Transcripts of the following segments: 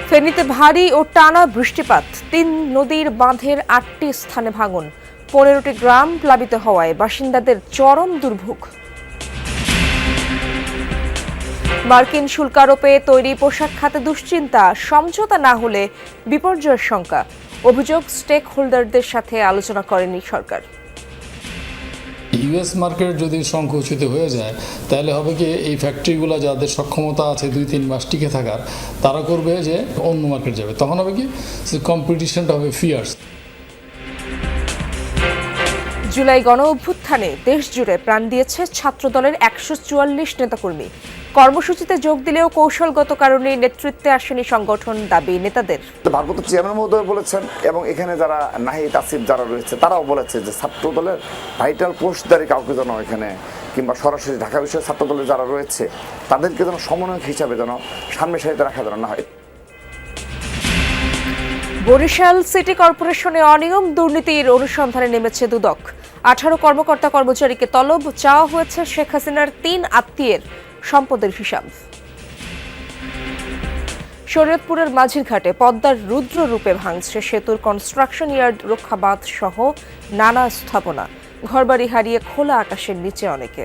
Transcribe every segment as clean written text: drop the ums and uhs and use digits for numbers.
ফেনীতে ভারী ও টানা বৃষ্টিপাত, ৩ নদীর বাঁধের ৮টি স্থানে ভাঙন, ১৫টি গ্রাম প্লাবিত হওয়ায় বাসিন্দাদের চরম দুর্ভোগ। মার্কিন শুল্ক আরোপে তৈরি পোশাক খাতে দুশ্চিন্তা, সমঝোতা না হলে বিপর্যয়ের শঙ্কা। অভিযোগ, স্টেক হোল্ডারদের সাথে আলোচনা করেনি সরকার। ইউএস মার্কেট যদি সংকুচিত হয়ে যায় তাহলে হবে কি, এই ফ্যাক্টরিগুলো যাদের সক্ষমতা আছে ২-৩ মাস টিকে থাকার, তারা করবে যে অন্য মার্কেট যাবে, তখন হবে কি কম্পিটিশনটা হবে ফিয়ার্স। জুলাই গণ অভ্যুত্থানে দেশ জুড়ে প্রাণ দিয়েছে ছাত্রদলের ১৪৪ নেতাকর্মী। কর্মসূচিতে যোগ দিলেও কৌশলগত কারণে নেতৃত্বে আসেনি সংগঠন, দাবি নেতাদের। ভারপ্রাপ্ত চেয়ারম্যান মহোদয় বলেছেন এবং এখানে যারা নাহিদ আসিফ যারা রয়েছে তারাও বলেছে যে ছাত্রদলের ভাইটাল পোস্টধারী কাউকে যেন এখানে কিংবা সরাসরি ঢাকা বিষয়ে ছাত্রদলের যারা রয়েছে তাদেরকে যেন সমন্বয়ক হিসাবে যেন সামনে সারিতে রাখা যেন না হয়। বরিশাল সিটি কর্পোরেশনে অনিয়ম দুর্নীতির অনুসন্ধানে নেমেছে দুদক। ১৮ কর্মকর্তা কর্মচারীকে তলব, চাওয়া হয়েছে শেখ হাসিনার ৩ আত্মীয়ের সম্পদের হিসাব। শরীয়তপুরের মাঝিরঘাটে পদ্মার রুদ্র রূপে ভাঙছে সেতুর কনস্ট্রাকশন ইয়ার্ড, রক্ষাবাঁধ সহ নানা স্থাপনা। ঘরবাড়ি হারিয়ে খোলা আকাশের নিচে অনেকে।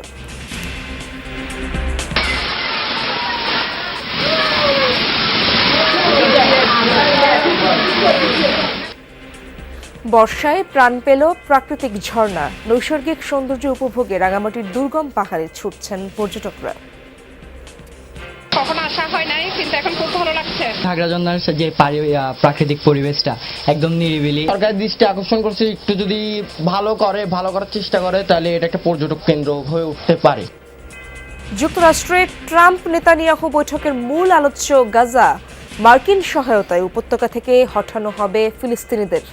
বর্ষায় প্রাণ পেল প্রাকৃতিক ঝর্ণা, নৈসর্গিক সৌন্দর্য উপভোগে রাঙামাটির দুর্গম পাহাড়ে ছুটছেন পর্যটকরা। কখনো আসা হয় নাই, কিন্তু এখন খুব ভালো লাগছে। খাগড়াঝর্ণার যে প্রাকৃতিক পরিবেশটা একদম নিরিবিলি, সরকারের দৃষ্টি আকর্ষণ করছে। একটু যদি ভালো করার চেষ্টা করে তাহলে এটা একটা পর্যটক কেন্দ্র হয়ে উঠতে পারে। যুক্তরাষ্ট্রে ট্রাম্প নেতানিয়াহু বৈঠকের মূল আলোচ্য গাজা, মার্কিন সহায়তায় উপত্যকা থেকে হটানো হবে ফিলিস্তিনিদের।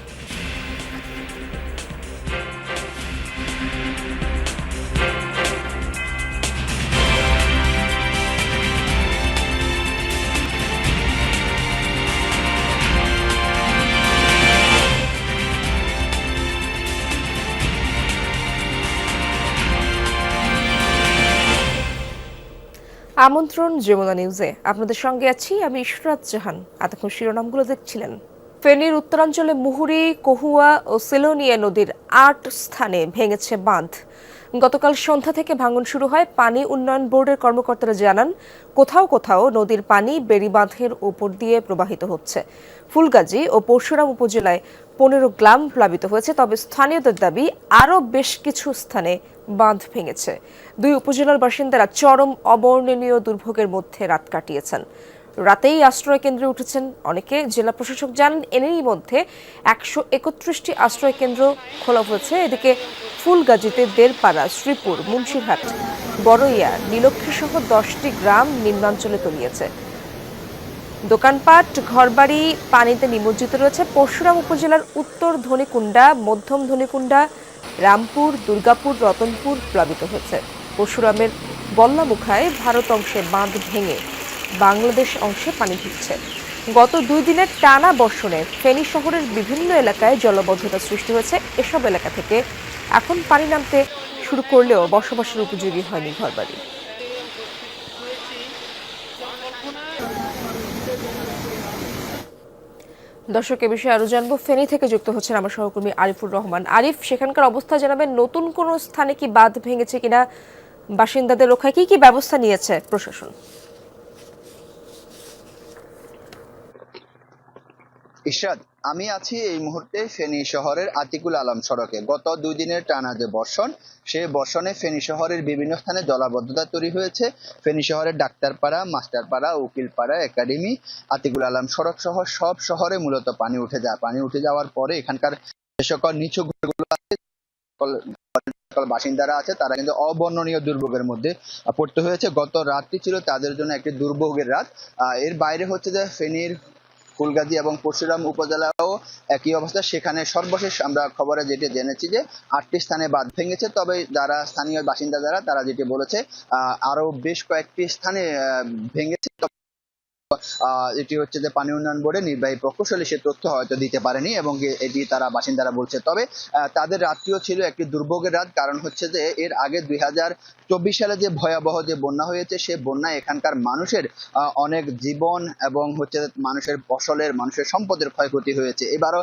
আমন্ত্রণ যমুনা নিউজে, আপনাদের সঙ্গে আছি আমি ইশরাত জাহান। এতক্ষণ শিরোনামগুলো দেখছিলেন। ফেনীর উত্তরাঞ্চলে মুহুরী, কহুয়া ও সেলোনিয়া নদীর ৮ স্থানে ভেঙেছে বাঁধ। গতকাল সন্ধ্যা থেকে ভাঙন শুরু হয়। পানি উন্নয়ন বোর্ডের কর্মকর্তারা জানান, কোথাও কোথাও নদীর পানি বেড়িবাঁধের উপর দিয়ে প্রবাহিত হচ্ছে। ফুলগাজী ও পরশুরাম উপজেলায় ১৫ গ্রাম প্লাবিত হয়েছে, তবে স্থানীয়দের দাবি আরও বেশ কিছু স্থানে বাঁধ ভেঙেছে। ২ উপজেলার বাসিন্দারা চরম অবর্ণনীয় দুর্ভোগের মধ্যে রাত কাটিয়েছেন। রাতেই আশ্রয় কেন্দ্রে উঠেছেন অনেকে। জেলা প্রশাসক জানান, এরই মধ্যে ১৩১টি আশ্রয় কেন্দ্র খোলা হয়েছে। এদিকে ফুলগাজীতে দেড়পাড়া, শ্রীপুর, মুন্সিরহাট, বড়ইয়া, নীলক্ষী সহ ১০টি গ্রাম নিম্নাঞ্চলে তলিয়েছে। দোকানপাট, ঘরবাড়ি পানিতে নিমজ্জিত রয়েছে। পরশুরাম উপজেলার উত্তর ধনিকুণ্ডা, মধ্যম ধনিকুণ্ডা, রামপুর, দুর্গাপুর, রতনপুর প্লাবিত হয়েছে। পরশুরামের বল্লামুখায় ভারত অংশে বাঁধ ভেঙে বাংলাদেশ অংশে পানি ঢুকছে। গত ২ দিনের টানা বর্ষণে ফেনী শহরের বিভিন্ন এলাকায় জলাবদ্ধতা সৃষ্টি হয়েছে। এসব এলাকা থেকে এখন পানি নামতে শুরু করলেও বসবাসের উপযোগী হয়নি ঘরবাড়ি। দর্শক, এ বিষয়ে আরো জানবো। ফেনী থেকে যুক্ত হচ্ছেন আমার সহকর্মী আরিফুর রহমান। আরিফ, সেখানকার অবস্থা জানাবেন। নতুন কোন স্থানে কি বাঁধ ভেঙেছে কিনা, বাসিন্দাদের রক্ষায় কি কি ব্যবস্থা নিয়েছে প্রশাসন? ইশরাত, আমি আছি এই মুহূর্তে ফেনী শহরের আতিকুল আলম সড়কে। গত ২ দিনের টানা যে বর্ষণ, সেই বর্ষণে ফেনী শহরের বিভিন্ন স্থানে জলাবদ্ধতা তৈরি হয়েছে। ফেনী শহরের ডাক্তারপাড়া, মাস্টারপাড়া, উকিলপাড়া, একাডেমি, আতিকুল আলম সড়ক সহ সব শহরে মূলত পানি উঠে যায়। পানি উঠে যাওয়ার পরে এখানকার যে সকল নিচু ঘরগুলো আছে, বাসিন্দারা আছে, তারা কিন্তু অবর্ণনীয় দুর্ভোগের মধ্যে পড়তে হয়েছে। গত রাতটি ছিল তাদের জন্য একটি দুর্ভোগের রাত। এর বাইরে হচ্ছে যে ফেনীর ফুলগাজী এবং পরশুরাম উপজেলাও একই অবস্থা। সেখানে সর্বশেষ আমরা খবরে যেটি জেনেছি যে ৮টি স্থানে বাঁধ ভেঙেছে। তবে যারা স্থানীয় বাসিন্দা তারা যেটি বলেছে আরো বেশ কয়েকটি স্থানে ভেঙেছে। এটি হচ্ছে যে পানি উন্নয়ন বোর্ডের নির্বাহী প্রকৌশলী সে তথ্য হয়তো দিতে পারেনি এবং এটি তারা বাসিন্দারা বলছে। তবে তাদের রাতটিও ছিল একটি দুর্ভোগের রাত, কারণ হচ্ছে যে এর আগে 2024 সালে যে ভয়াবহ যে বন্যা হয়েছে সে বন্যায় এখানকার মানুষের অনেক জীবন এবং হচ্ছে মানুষের ফসলের মানুষের সম্পদের ক্ষয়ক্ষতি হয়েছে। এবারও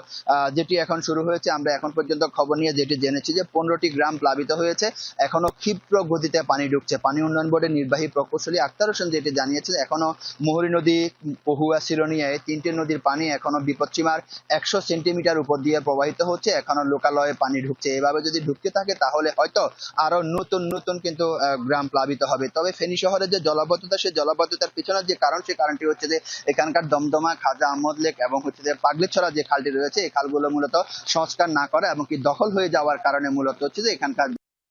যেটি এখন শুরু হয়েছে, আমরা এখন পর্যন্ত খবর নিয়ে যেটি জেনেছি যে 15টি গ্রাম প্লাবিত হয়েছে, এখনো ক্ষিপ্র গতিতে পানি ঢুকছে। পানি উন্নয়ন বোর্ডের নির্বাহী প্রকৌশলী আক্তার হোসেন যেটি জানিয়েছে, এখনো মুহুরী নদী, কহুয়া, সিলোনিয়ায় 3টি নদীর পানি এখনো বিপদসীমার 100 সেন্টিমিটার উপর দিয়ে প্রবাহিত হচ্ছে, এখনো লোকালয়ে পানি ঢুকছে। এভাবে যদি ঢুকতে থাকে তাহলে হয়তো আরো নতুন নতুন কিন্তু গ্রাম প্লাবিত হবে। তবে ফেনী শহরের যে জলাবদ্ধতা, সেই জলাবদ্ধতার পিছনের যে কারণ, সেই কারণটি হচ্ছে যে এখানকার দমদমা, খাজা আহমদ লেক এবং হচ্ছে যে পাগলিছড়া যে খালটি রয়েছে, এই খালগুলো মূলত সংস্কার না করা এবং কি দখল হয়ে যাওয়ার কারণে মূলত হচ্ছে যে এখানকার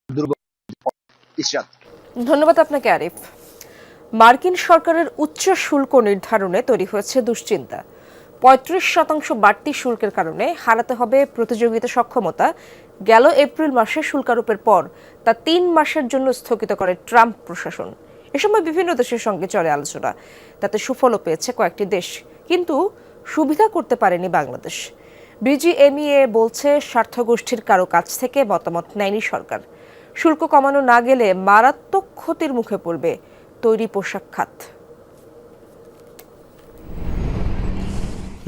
দুর্ভোগ। ইশরাত, ধন্যবাদ আপনাকে আরিফ। মার্কিন সরকারের উচ্চ শুল্ক নির্ধারণে তৈরি হয়েছে দুশ্চিন্তা। 35% বাড়তি শুল্কের কারণে হারাতে হবে প্রতিযোগিতা সক্ষমতা। গেল এপ্রিল মাসে শুল্কারোপের পর তা 3 মাসের জন্য স্থগিত করে ট্রাম্প প্রশাসন। এ সময় বিভিন্ন দেশের সঙ্গে চলে আলোচনা, তাতে সুফলও পেয়েছে কয়েকটি দেশ, কিন্তু সুবিধা করতে পারেনি বাংলাদেশ। বিজিএমইএ বলছে স্বার্থগোষ্ঠীর কারো কাছ থেকে মতামত নেয়নি সরকার। শুল্ক কমানো না গেলে মারাত্মক ক্ষতির মুখে পড়বে তৈরি পোশাক খাত।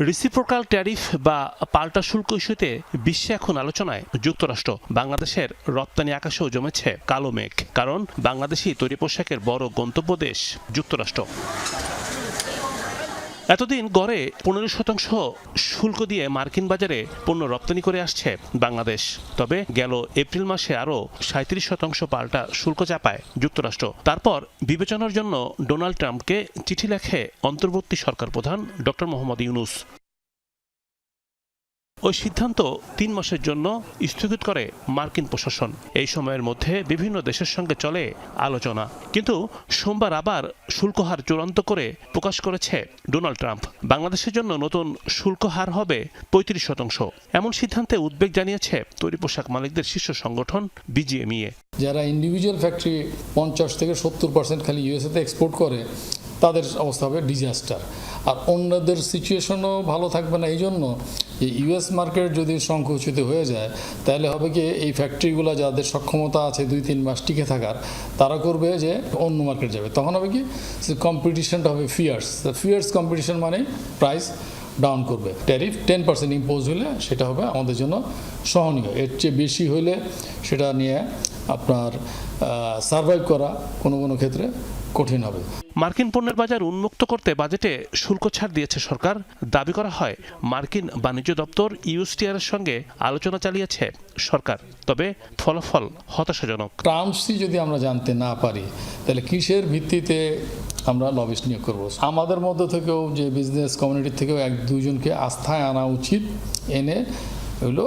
রিসিপ্রোকাল ট্যারিফ বা পাল্টা শুল্ক ইস্যুতে বিশ্বে এখন আলোচনায় যুক্তরাষ্ট্র। বাংলাদেশের রপ্তানি আকাশেও জমেছে কালো মেঘ, কারণ বাংলাদেশি তৈরি পোশাকের বড় গন্তব্য দেশ যুক্তরাষ্ট্র। এতদিন গড়ে 15% শুল্ক দিয়ে মার্কিন বাজারে পণ্য রপ্তানি করে আসছে বাংলাদেশ। তবে গেল এপ্রিল মাসে আরও 37% পাল্টা শুল্ক চাপায় যুক্তরাষ্ট্র। তারপর বিবেচনার জন্য ডোনাল্ড ট্রাম্পকে চিঠি লেখে অন্তর্বর্তী সরকার প্রধান ডক্টর মোহাম্মদ ইউনূস। ওই সিদ্ধান্ত 3 মাসের জন্য স্থগিত করে মার্কিন প্রশাসন। এই সময়ের মধ্যে বিভিন্ন দেশের সঙ্গে চলে আলোচনা, কিন্তু সোমবার আবার শুল্ক হার চূড়ান্ত করে প্রকাশ করেছে ডোনাল্ড ট্রাম্প। বাংলাদেশের জন্য নতুন শুল্ক হার হবে 35%। এমন সিদ্ধান্তে উদ্বেগ জানিয়েছে তৈরি পোশাক মালিকদের শীর্ষ সংগঠন বিজিএমইএ। যারা ইন্ডিভিজুয়াল ফ্যাক্টরি 50 থেকে 70% খালি ইউএসএতে এক্সপোর্ট করে, তাদের অবস্থা হবে ডিজাস্টার। আর অন্যদের সিচুয়েশনও ভালো থাকবে না। এই জন্য ইউএস মার্কেট যদি সংকুচিত হয়ে যায়, তাহলে হবে কি এই ফ্যাক্টরিগুলো যাদের সক্ষমতা আছে 2-3 মাস টিকে থাকার, তারা করবে যে অন্য মার্কেট যাবে। তখন হবে কি কম্পিটিশনটা হবে ফিয়ার্স কম্পিটিশন, মানে প্রাইস ডাউন করবে। ট্যারিফ 10% ইম্পোজ হলে সেটা হবে আমাদের জন্য সহনীয়। এর চেয়ে বেশি হলে সেটা নিয়ে আপনার সার্ভাইভ করা কোনো কোনো ক্ষেত্রে কঠিন হবে। মার্কিন পণ্যের বাজার উন্মুক্ত করতে বাজেটে শুল্ক ছাড় দিয়েছে সরকার। দাবি করা হয় মার্কিন বাণিজ্য দপ্তর ইউএসটিআর এর সঙ্গে আলোচনা চালিয়েছে সরকার, তবে ফলাফল হতাশাজনক। টার্মসই যদি আমরা জানতে না পারি, তাহলে কিসের ভিত্তিতে আমরা লবিস্ট নিয়োগ করবো? আমাদের মধ্যে থেকেও যে বিজনেস কমিউনিটি থেকেও 1-2 জনকে আস্থায় আনা উচিত, এনে হলো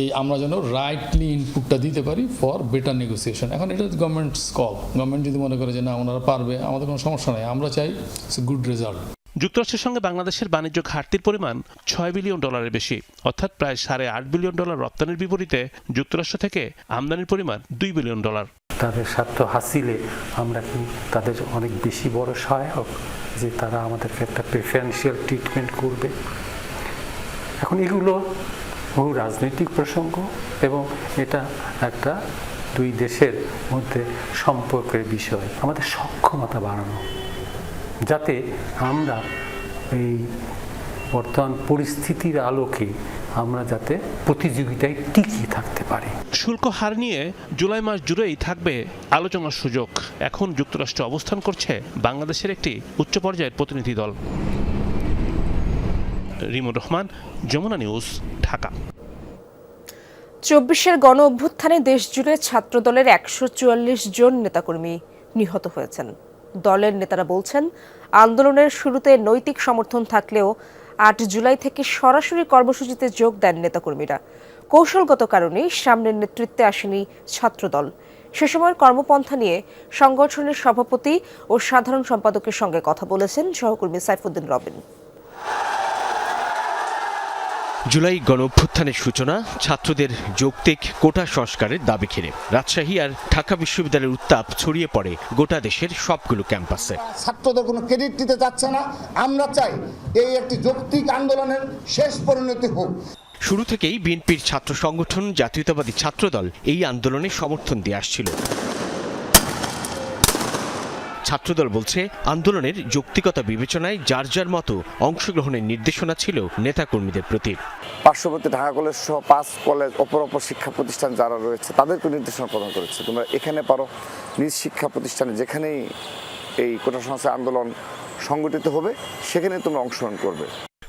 এই আমরা যেন রাইটলি ইনপুটটা দিতে পারি ফর বেটার নেগোসিয়েশন। এখন এটা গভর্নমেন্টস কল। গভর্নমেন্ট যদি মনে করে যে না ওনারা পারবে, আমাদের কোনো সমস্যা নেই, আমরা চাই গুড রেজাল্ট। যুক্তরাষ্ট্রের সঙ্গে বাংলাদেশের বাণিজ্য ঘাটতির পরিমাণ $6 বিলিয়ন বেশি, অর্থাৎ প্রায় $8.5 বিলিয়ন রপ্তানির বিপরীতে যুক্তরাষ্ট্র থেকে আমদানির পরিমাণ $2 বিলিয়ন। তাদের স্বার্থ হাসিলে আমরা কি তাদের অনেক বেশি বড় সহায়ক যে তারা আমাদেরকে একটা প্রেফারেন্সিয়াল ট্রিটমেন্ট করবে? এখন এগুলো বহু রাজনৈতিক প্রসঙ্গ এবং এটা একটা 2 দেশের মধ্যে সম্পর্কের বিষয়। আমাদের সক্ষমতা বাড়ানো, যাতে আমরা এই বর্তমান পরিস্থিতির আলোকে আমরা যাতে প্রতিযোগিতায় টিকিয়ে থাকতে পারি। শুল্ক হার নিয়ে জুলাই মাস জুড়েই থাকবে আলোচনার সুযোগ। এখন যুক্তরাষ্ট্রে অবস্থান করছে বাংলাদেশের একটি উচ্চ পর্যায়ের প্রতিনিধি দল। রিমুর রহমান, যমুনা নিউজ, ঢাকা। 24-এর গণ অভ্যুত্থানে দেশ জুড়ে ছাত্রদলের 144 জন নেতাকর্মী নিহত হয়েছেন। দলের নেতারা বলছেন, আন্দোলনের শুরুতে নৈতিক সমর্থন থাকলেও 8 জুলাই থেকে সরাসরি কর্মসূচিতে যোগ দেন নেতাকর্মীরা। কৌশলগত কারণেই সামনের নেতৃত্বে আসেনি ছাত্রদল। সে সময়ের কর্মপন্থা নিয়ে সংগঠনের সভাপতি ও সাধারণ সম্পাদকের সঙ্গে কথা বলেছেন সহকর্মী সাইফুদ্দিন রবিন। জুলাই গণঅভ্যুত্থানের সূচনা ছাত্রদের যৌক্তিক কোটা সংস্কারের দাবি ঘিরে রাজশাহী আর ঢাকা বিশ্ববিদ্যালয়ের উত্তাপ ছড়িয়ে পড়ে গোটা দেশের সবগুলো ক্যাম্পাসে। ছাত্রদের কোনো ক্রেডিট দিতে চাচ্ছে না, আমরা চাই এই একটি যৌক্তিক আন্দোলনের শেষ পরিণতি হোক। শুরু থেকেই বিএনপির ছাত্র সংগঠন জাতীয়তাবাদী ছাত্রদল এই আন্দোলনে সমর্থন দিয়ে আসছিল। ছাত্রদল বলছে আন্দোলনের যৌক্তিকতা বিবেচনায় যার যার মতো অংশগ্রহণের নির্দেশনা ছিল নেতাকর্মীদের প্রতি। পার্শ্ববর্তী ঢাকা কলেজ সহ 5 কলেজ অপর শিক্ষা প্রতিষ্ঠান যারা রয়েছে তাদেরকে নির্দেশনা প্রদান করেছে, তোমরা এখানে পারো নিজ শিক্ষা প্রতিষ্ঠানে যেখানেই এই কোটা সংস্কার আন্দোলন সংগঠিত হবে সেখানে তোমরা অংশগ্রহণ করবে।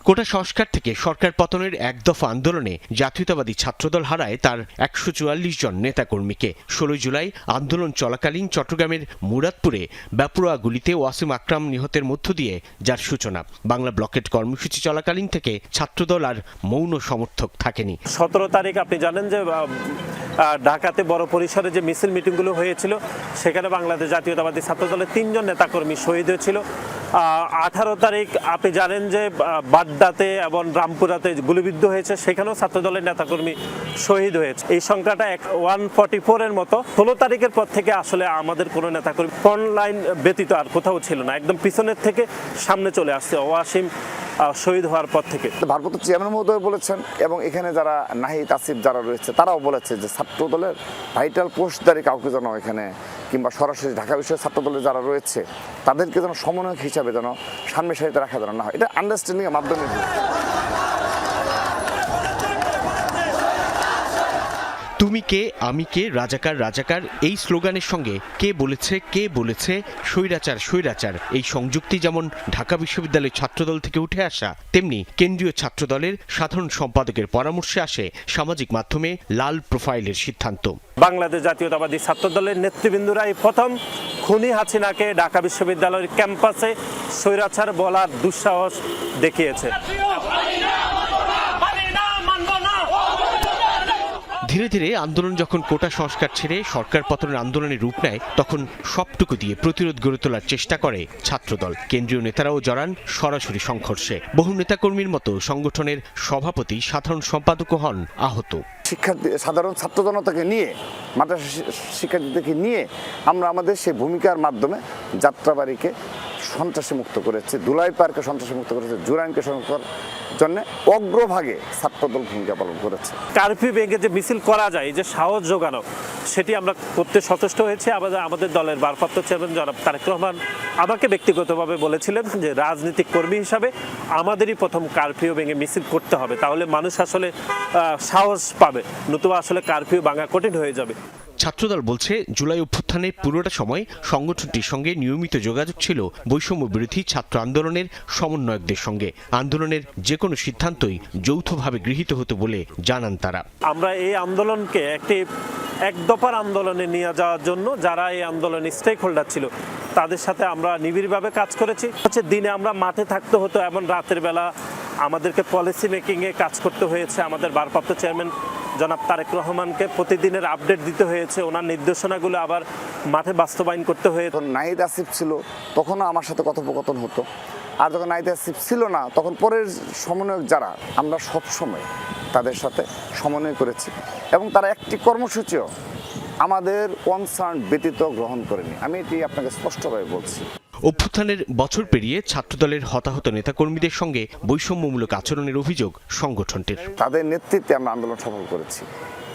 কোটা সংস্কার থেকে সরকার পতনের এক দফা আন্দোলনে জাতীয়তাবাদী ছাত্রদল হারায় তার 144 জন নেতাকর্মীকে। 16 জুলাই আন্দোলন চলাকালীন চট্টগ্রামের মুরাদপুরে ব্যাপুরা গুলিতে ওয়াসিম আকরাম নিহতের মধ্য দিয়ে যার সূচনা। বাংলা ব্লকেট কর্মসূচি চলাকালীন থেকে ছাত্রদল আর মৌন সমর্থক থাকেনি। 17 তারিখ আপনি জানেন যে ঢাকাতে বড় পরিসরে যে মিছিল মিটিংগুলো হয়েছিল সেখানে বাংলাদেশ জাতীয়তাবাদী ছাত্রদলের 3 জন নেতাকর্মী শহীদ হয়েছিল। 18 তারিখ আপনি জানেন যে বাড্ডাতে এবং রামপুরাতে গুলিবিদ্ধ হয়েছে, সেখানেও ছাত্রদলের নেতাকর্মী শহীদ হয়েছে। এই সংখ্যাটা 144-এর মতো। 16 তারিখের পর থেকে আসলে আমাদের কোনো নেতাকর্মী ফ্রন্ট লাইন ব্যতীত আর কোথাও ছিল না, একদম পিছনের থেকে সামনে চলে আসছে ওয়াসিম শহীদ হওয়ার পর থেকে। ভারপ্রাপ্ত চেয়ারম্যান মহোদয় বলেছেন এবং এখানে যারা নাহিদ আসিফ যারা রয়েছে তারাও বলেছে যে ছাত্রদলের ভাইটাল পোস্টধারী কাউকে যেন এখানে কিংবা সরাসরি ঢাকা বিশ্ববিদ্যালয়ের ছাত্রদলের যারা রয়েছে তাদেরকে যেন সমন্বয়ক হিসাবে যেন সামনের সারিতে রাখা যেন না হয়, এটা আন্ডারস্ট্যান্ডিং এর মাধ্যমে। তুমি কে আমি কে রাজাকার রাজাকার এই স্লোগানের সঙ্গে কে বলেছে স্বৈরাচার স্বৈরাচার এই সংযুক্তি যেমন ঢাকা বিশ্ববিদ্যালয় ছাত্রদল থেকে উঠে আসা, তেমনি কেন্দ্রীয় ছাত্রদলের সাধারণ সম্পাদকের পরামর্শে আসে সামাজিক মাধ্যমে লাল প্রোফাইলের সিদ্ধান্ত। বাংলাদেশ জাতীয়তাবাদী ছাত্রদলের নেতৃবৃন্দরাই প্রথম খুনি হাসিনাকে ঢাকা বিশ্ববিদ্যালয়ের ক্যাম্পাসে স্বৈরাচার বলার দুঃসাহস দেখিয়েছে। ধীরে ধীরে আন্দোলন যখন কোটা সংস্কার ছেড়ে সরকার পতনের আন্দোলনের রূপ নেয় তখন সবটুকু দিয়ে প্রতিরোধ গড়ে তোলার চেষ্টা করে ছাত্রদল। কেন্দ্রীয় নেতারাও জড়ান সরাসরি সংঘর্ষে। বহু নেতাকর্মীর মতো সংগঠনের সভাপতি সাধারণ সম্পাদকও হন আহত। শিক্ষার্থী সাধারণ ছাত্র জনতাকে নিয়ে মাদ্রাসা শিক্ষার্থীদেরকে নিয়ে আমরা আমাদের সেই ভূমিকার মাধ্যমে যাত্রাবাড়িকে সন্ত্রাসী মুক্ত করেছে, দুলাই পার্কে সন্ত্রাসী মুক্ত করেছে, জুরাইনকে সংস্কার জন্য অগ্রভাগে ছাত্রদল ভূমিকা পালন করেছে। কারফিউ ভেঙে যে মিছিল করা যায়, যে সাহস যোগানো, সেটি আমরা করতে সচেষ্ট হয়েছে। আমাদের দলের ভারপ্রাপ্ত চেয়ারম্যান জনাব তারেক রহমান আমাকে ব্যক্তিগতভাবে বলেছিলেন যে রাজনৈতিক কর্মী হিসাবে আমাদেরই প্রথম কারফিউ ভেঙে মিছিল করতে হবে, তাহলে মানুষ আসলে সাহস পাবে, নতুবা আসলে কারফিউ ভাঙা কঠিন হয়ে যাবে। ছাত্রদল বলছে জুলাই অভ্যুত্থানের পুরোটা সময় সংগঠনটির সঙ্গে নিয়মিত যোগাযোগ ছিল বৈষম্য বিরোধী ছাত্র আন্দোলনের সমন্বয়কদের সঙ্গে। আন্দোলনের যে কোনো সিদ্ধান্তই যৌথভাবে গৃহীত হতো বলে জানান তারা। আমরা এই আন্দোলনকে এক দফার আন্দোলনে নিয়ে যাওয়ার জন্য যারা এই আন্দোলনে স্টেক হোল্ডার ছিল তাদের সাথে আমরা নিবিড়ভাবে কাজ করেছি। দিনে আমরা মাঠে থাকতে হতো, এমন রাতের বেলা আমাদেরকে পলিসি মেকিংয়ে কাজ করতে হয়েছে। আমাদের ভারপ্রাপ্ত চেয়ারম্যান জনাব তারেক রহমানকে প্রতিদিনের আপডেট দিতে হয়েছে, ওনার নির্দেশনাগুলো আবার মাঠে বাস্তবায়ন করতে হয়েছে। যখন নাহিদ আসিফ ছিল তখনও আমার সাথে কথোপকথন হতো, আর যখন নাহিদ আসিফ ছিল না তখন পরের সমন্বয়ক যারা আমরা সবসময় তাদের সাথে সমন্বয় করেছি এবং তারা একটি কর্মসূচিও আমাদের কনসার্ন ব্যতীত গ্রহণ করেনি। আমি এটি আপনাকে স্পষ্টভাবে বলছি। অভ্যুত্থানের বছর পেরিয়ে ছাত্রদলের হতাহত নেতাকর্মীদের সঙ্গে বৈষম্যমূলক আচরণের অভিযোগ সংগঠনটির। তাদের নেতৃত্বে আমরা আন্দোলন সফল করেছি,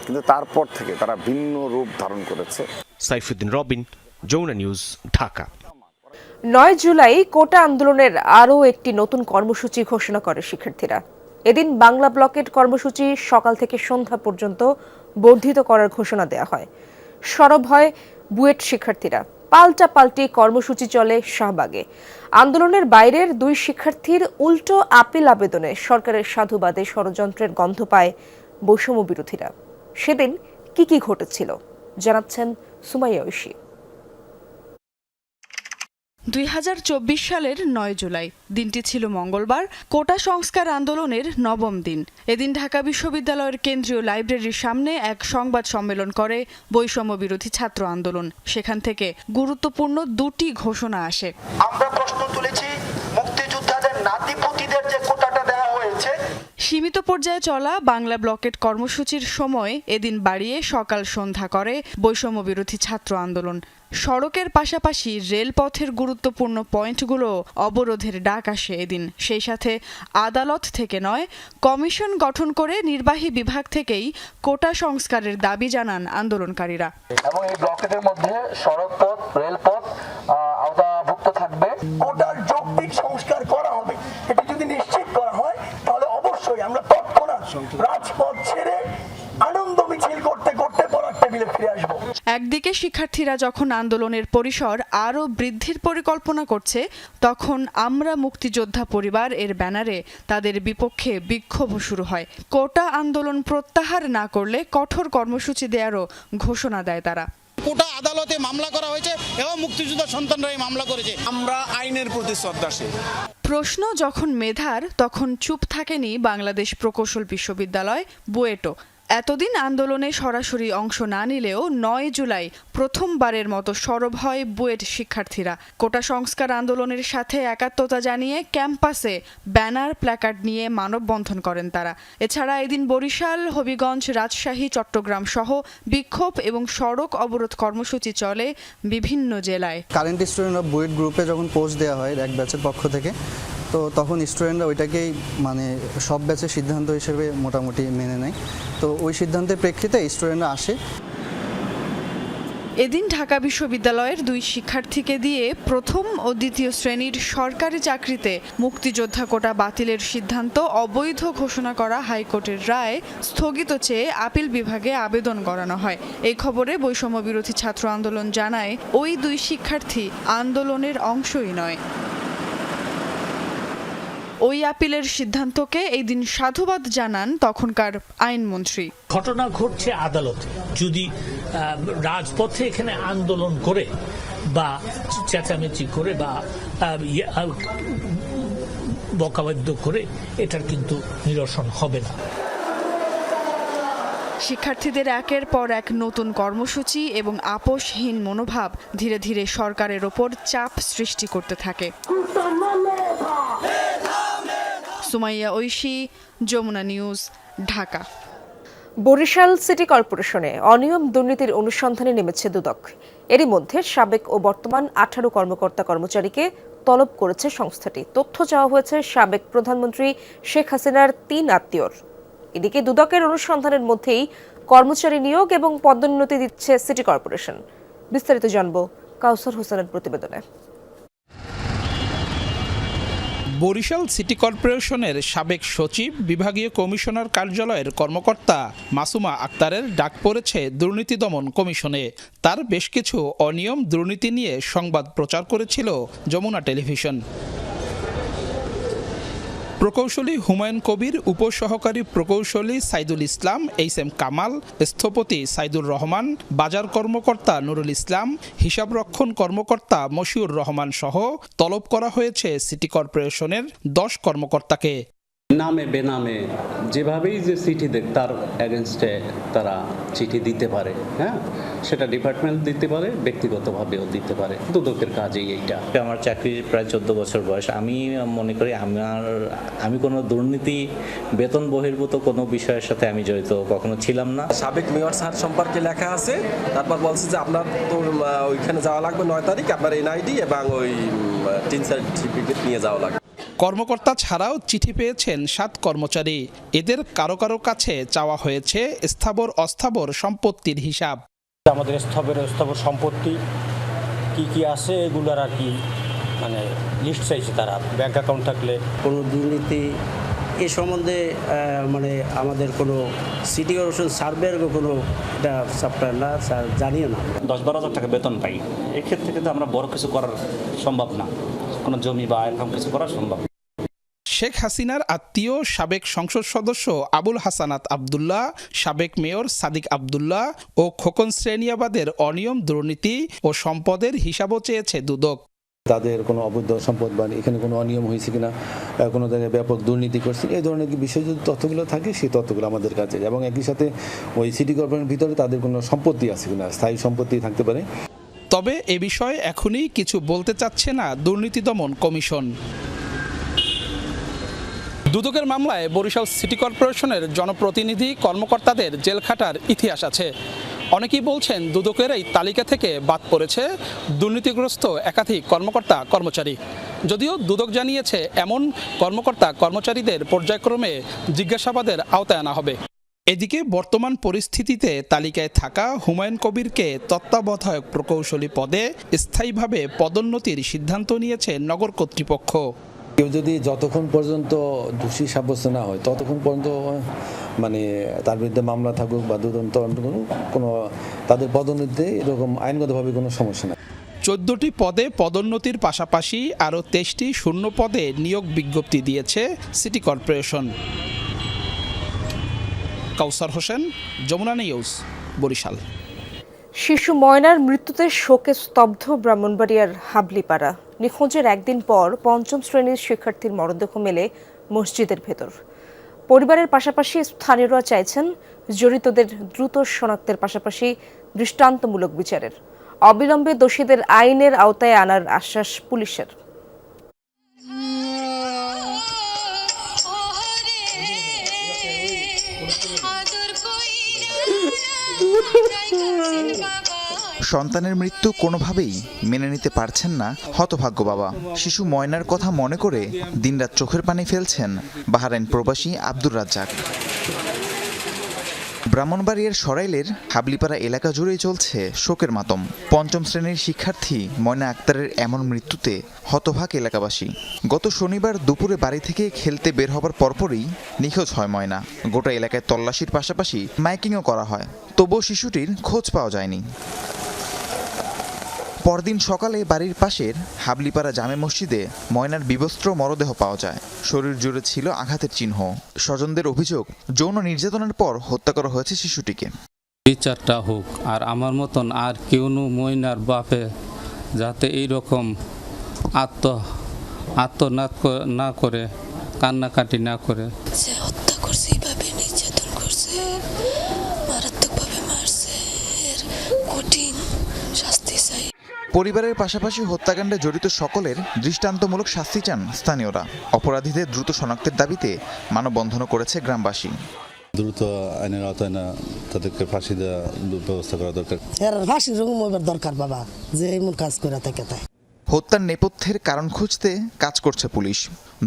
কিন্তু তারপর থেকে তারা ভিন্ন রূপ ধারণ করেছে। সাইফুদ্দিন রবিন, যমুনা নিউজ, ঢাকা। 9 জুলাই কোটা আন্দোলনের আরও একটি নতুন কর্মসূচি ঘোষণা করে শিক্ষার্থীরা। এদিন বাংলা ব্লকেট কর্মসূচি সকাল থেকে সন্ধ্যা পর্যন্ত বর্ধিত করার ঘোষণা দেওয়া হয়। সরব হয় বুয়েট শিক্ষার্থীরা। পাল্টাপাল্টি কর্মসূচি চলে শাহবাগে। আন্দোলনের বাইরের 2 শিক্ষার্থীর উল্টো আপিল আবেদনে সরকারের সাধুবাদে ষড়যন্ত্রের গন্ধ পায় বৈষম্য বিরোধীরা। সেদিন কি ঘটেছিল জানাচ্ছেন সুমাইয়া ঐশী। 2024 সালের 9 জুলাই দিনটি ছিল মঙ্গলবার, কোটা সংস্কার আন্দোলনের 9ম দিন। এদিন ঢাকা বিশ্ববিদ্যালয়ের কেন্দ্রীয় লাইব্রেরির সামনে এক সংবাদ সম্মেলন করে বৈষম্য বিরোধী ছাত্র আন্দোলন। সেখান থেকে গুরুত্বপূর্ণ 2টি ঘোষণা আসে। আমরা প্রশ্ন তুলেছি মুক্তিযোদ্ধাদের নাতিপুতিদের যে কোটাটা দেওয়া হয়েছে সীমিত পর্যায়ে চলা বাংলা ব্লকেট কর্মসূচির সময় এদিন বাড়িয়ে সকাল সন্ধ্যা করে বৈষম্য বিরোধী ছাত্র আন্দোলন। সড়কের পাশাপাশি রেলপথের গুরুত্বপূর্ণ পয়েন্টগুলো অবরোধের ডাক আসে এদিন। সেই সাথে আদালত থেকে নয়, কমিশন গঠন করে নির্বাহী বিভাগ থেকেই কোটা সংস্কারের দাবি জানান আন্দোলনকারীরা। এবং এই ব্লকেটের মধ্যে সড়কপথ, রেলপথ আওতাভুক্ত থাকবে। কোটার যৌক্তিক সংস্কার করা হবে। এটা যদি নিশ্চিত করা হয় তাহলে অবশ্যই আমরা তৎক্ষণাৎ রাজপথ ছেড়ে আনন্দ মিছিল করতে করতে পড়ার টেবিলে ফিরে আসবো। একদিকে শিক্ষার্থীরা যখন আন্দোলনের পরিসর আরও বৃদ্ধির পরিকল্পনা করছে, তখন আমরা মুক্তিযোদ্ধা পরিবার এর ব্যানারে তাদের বিপক্ষে বিক্ষোভ শুরু হয়। কোটা আন্দোলন প্রত্যাহার না করলে কঠোর কর্মসূচি দেওয়ারও ঘোষণা দেয় তারা। কোটা আদালতে মামলা করা হয়েছে এবং মুক্তিযোদ্ধা সন্তানরাই মামলা করেছে। আমরা আইনের প্রতি শ্রদ্ধাশীল। প্রশ্ন যখন মেধার, তখন চুপ থাকেনি বাংলাদেশ প্রকৌশল বিশ্ববিদ্যালয় বুয়েটও। এতদিন আন্দোলনে সরাসরি অংশ না নিলেও ৯ জুলাই প্রথমবারের মতো সরব হয় বুয়েট শিক্ষার্থীরা। কোটা সংস্কার আন্দোলনের সাথে একাত্মতা জানিয়ে ক্যাম্পাসে ব্যানার, প্ল্যাকার্ড নিয়ে মানববন্ধন করেন তারা। এছাড়া এদিন বরিশাল, হবিগঞ্জ, রাজশাহী, চট্টগ্রাম সহ বিক্ষোভ এবং সড়ক অবরোধ কর্মসূচি চলে বিভিন্ন জেলায়। কারেন্ট স্টুডেন্ট অফ বুয়েট গ্রুপে যখন পোস্ট দেওয়া হয় এক ব্যাচের পক্ষ থেকে, তো তখন স্টুডেন্টরা ওইটাকেই সব ব্যাচের সিদ্ধান্ত হিসেবে মোটামুটি মেনে নেয়। তো ওই সিদ্ধান্তের প্রেক্ষিতে স্টুডেন্টরা আসে। এদিন ঢাকা বিশ্ববিদ্যালয়ের 2 শিক্ষার্থীকে দিয়ে প্রথম ও দ্বিতীয় শ্রেণীর সরকারি চাকরিতে মুক্তিযোদ্ধা কোটা বাতিলের সিদ্ধান্ত অবৈধ ঘোষণা করা হাইকোর্টের রায় স্থগিত চেয়ে আপিল বিভাগে আবেদন করানো হয়। এই খবরে বৈষম্য বিরোধী ছাত্র আন্দোলন জানায়, ওই 2 শিক্ষার্থী আন্দোলনের অংশই নয়। ওই আপিলের সিদ্ধান্তকে এই দিন সাধুবাদ জানান তখনকার আইনমন্ত্রী। ঘটনা ঘটছে আদালতে, যদি রাজপথে এখানে আন্দোলন করে বা চেঁচামেচি করে বা বকাবাদ্য করে এটার কিন্তু নিরসন হবে না। শিক্ষার্থীদের একের পর এক নতুন কর্মসূচি এবং আপোষহীন মনোভাব ধীরে ধীরে সরকারের ওপর চাপ সৃষ্টি করতে থাকে। সুমাইয়া ঐশী, যমুনা নিউজ, ঢাকা। বরিশাল সিটি কর্পোরেশনে অনিয়ম দুর্নীতির অনুসন্ধানে নেমেছে দুদক। এরই মধ্যে সাবেক ও বর্তমান 18 কর্মকর্তা কর্মচারীকে তলব করেছে সংস্থাটি। তথ্য চাওয়া হয়েছে সাবেক প্রধানমন্ত্রী শেখ হাসিনার 3 আত্মীয়র। এদিকে দুদকের অনুসন্ধানের মধ্যেই কর্মচারী নিয়োগ এবং পদোন্নতি দিচ্ছে সিটি কর্পোরেশন। বিস্তারিত জানব কাউসার হোসেনের প্রতিবেদনে। বরিশাল সিটি কর্পোরেশনের সাবেক সচিব, বিভাগীয় কমিশনার কার্যালয়ের কর্মকর্তা মাসুমা আক্তারের ডাক পড়েছে দুর্নীতি দমন কমিশনে। তার বেশ কিছু অনিয়ম দুর্নীতি নিয়ে সংবাদ প্রচার করেছিল যমুনা টেলিভিশন। প্রকৌশলী হুমায়ুন কবির, উপসহকারী প্রকৌশলী সাইদুল ইসলাম, এইচ.এম. কামাল, স্থপতি সাইদুর রহমান, বাজার কর্মকর্তা নুরুল ইসলাম, হিসাবরক্ষণ কর্মকর্তা মশিউর রহমান সহ তলব করা হয়েছে সিটি কর্পোরেশনের 10 কর্মকর্তাকে। নামে বেনামে যেভাবেই যে চিঠি দেখ তার এগেনস্টে তারা চিঠি দিতে পারে, হ্যাঁ, সেটা ডিপার্টমেন্ট দিতে পারে, ব্যক্তিগতভাবেও দিতে পারে। দুদকের কাজেই এইটা। আমার চাকরির প্রায় 14 বছর বয়স। আমি মনে করি আমি কোনো দুর্নীতি, বেতন বহির্ভূত কোনো বিষয়ের সাথে আমি জড়িত কখনো ছিলাম না। সাবেক মেয়র স্যার সম্পর্কে লেখা আছে, তারপর বলছে যে আপনার তো ওইখানে যাওয়া লাগবে 9 তারিখ, আপনার এনআইডি এবং ওই টিন সার্টিফিকেট নিয়ে যাওয়া লাগবে। কর্মকর্তা ছাড়াও চিঠি পেয়েছেন 7 কর্মচারী। এদের কারো কারো কাছে চাওয়া হয়েছে স্থাবর অস্থাবর সম্পত্তির হিসাব। আমাদের স্থাবর সম্পত্তি কি কি আছে এগুলোর আর কি লিস্ট চাইছে তারা। ব্যাংক অ্যাকাউন্ট থাকলে কোনো দুর্নীতি এ সম্বন্ধে আমাদের কোনো সিটি কর্পোরেশন সার্ভের কোনো এটা সফটওয়্যার না, জানিও না। 10-12 হাজার টাকা বেতন পাই। এক্ষেত্রে কিন্তু আমরা বড় কিছু করার সম্ভব না, কোনো জমি বা এরকম কিছু করা সম্ভব না। শেখ হাসিনার আত্মীয় সাবেক সংসদ সদস্য আবুল হাসানাত আবদুল্লাহ, সাবেক মেয়র সাদিক আবদুল্লাহ ও খোকন শ্রেণিয়াবাদের অনিয়ম দুর্নীতি ও সম্পদের হিসাবও চেয়েছে দুদক। তাদের কোনো অবৈধ সম্পদ বা এখানে কোনো অনিয়ম হয়েছে কিনা, কোনো জায়গায় ব্যাপক দুর্নীতি করছে, এই ধরনের বিষয় যদি তথ্যগুলো থাকে সেই তথ্যগুলো আমাদের কাছে, এবং একই সাথে ওই সিটি কর্পোরেশনের ভিতরে তাদের কোনো সম্পত্তি আছে কিনা, স্থায়ী সম্পত্তি থাকতে পারে। তবে এ বিষয়ে এখনই কিছু বলতে চাচ্ছে না দুর্নীতি দমন কমিশন। দুদকের মামলায় বরিশাল সিটি কর্পোরেশনের জনপ্রতিনিধি কর্মকর্তাদের জেল খাটার ইতিহাস আছে। অনেকেই বলছেন দুদকের এই তালিকা থেকে বাদ পড়েছে দুর্নীতিগ্রস্ত একাধিক কর্মকর্তা কর্মচারী। যদিও দুদক জানিয়েছে এমন কর্মকর্তা কর্মচারীদের পর্যায়ক্রমে জিজ্ঞাসাবাদের আওতায় আনা হবে। এদিকে বর্তমান পরিস্থিতিতে তালিকায় থাকা হুমায়ুন কবিরকে তত্ত্বাবধায়ক প্রকৌশলী পদে স্থায়ীভাবে পদোন্নতির সিদ্ধান্ত নিয়েছে নগর কর্তৃপক্ষ। কেউ যদি যতক্ষণ পর্যন্ত দোষী সাব্যস্ত না হয় ততক্ষণ পর্যন্ত মানে তার বিরুদ্ধে মামলা থাকুক বা তদন্ত কোনো তাদের পদোন্নতিতে এরকম আইনগতভাবে কোনো সমস্যা নেই। 14টি পদে পদোন্নতির পাশাপাশি আরও 23টি শূন্য পদে নিয়োগ বিজ্ঞপ্তি দিয়েছে সিটি কর্পোরেশন। কাউসার হোসেন, যমুনা নিউজ, বরিশাল। শিশু ময়নার মৃত্যুতে শোকে স্তব্ধ ব্রাহ্মণবাড়িয়ার হাবলিপাড়া। নিখোঁজের একদিন পর পঞ্চম শ্রেণীর শিক্ষার্থীর মরদেহ মেলে মসজিদের ভেতর। পরিবারের পাশাপাশি স্থানীয়রা চাইছেন জড়িতদের দ্রুত শনাক্তের পাশাপাশি দৃষ্টান্তমূলক বিচারের। অবিলম্বে দোষীদের আইনের আওতায় আনার আশ্বাস পুলিশের। সন্তানের মৃত্যু কোনোভাবেই মেনে নিতে পারছেন না হতভাগ্য বাবা। শিশু ময়নার কথা মনে করে দিনরাত চোখের পানি ফেলছেন বাহরাইন প্রবাসী আব্দুর রাজ্জাক। ব্রাহ্মণবাড়িয়ার সরাইলের হাবলিপাড়া এলাকা জুড়েই চলছে শোকের মাতম। পঞ্চম শ্রেণীর শিক্ষার্থী ময়না আক্তারের এমন মৃত্যুতে হতভাগ এলাকাবাসী। গত শনিবার দুপুরে বাড়ি থেকে খেলতে বের হবার পরপরই নিখোঁজ হয় ময়না। গোটা এলাকায় তল্লাশির পাশাপাশি মাইকিংও করা হয়, তবুও শিশুটির খোঁজ পাওয়া যায়নি। পরদিন সকালে বাড়ির পাশের হাবলিপাড়া জামে মসজিদে ময়নার বিবস্ত্র মরদেহ পাওয়া যায়। শরীর জুড়ে ছিল আঘাতের চিহ্ন। স্বজনদের অভিযোগ, যৌন নির্যাতনের পর হত্যা করা হয়েছে শিশুটিকে। বিচারটা হোক, আর আমার মতন আর কেউ ময়নার বাপে যাতে এইরকম আত্মনাদ না করে, কান্নাকাটি না করে। হত্যা করছে, এইভাবে নির্যাতন করছে, মারাত্মকভাবে মারছে, এর কঠিন শাস্তি চাই। পরিবারের পাশাপাশি হত্যাকাণ্ডে জড়িত সকলের দৃষ্টান্তমূলক শাস্তি চান স্থানীয়রা। অপরাধীদের দ্রুত শনাক্তের দাবিতে মানববন্ধনও করেছে গ্রামবাসী। দ্রুত আইনের আওতায় না তাদেরকে ফাঁসি দেওয়ার ব্যবস্থা করা দরকার। ফাঁসির দরকার বাবা, যে এমন কাজ করে থাকে তাই। হত্যার নেপথ্যের কারণ খুঁজতে কাজ করছে পুলিশ।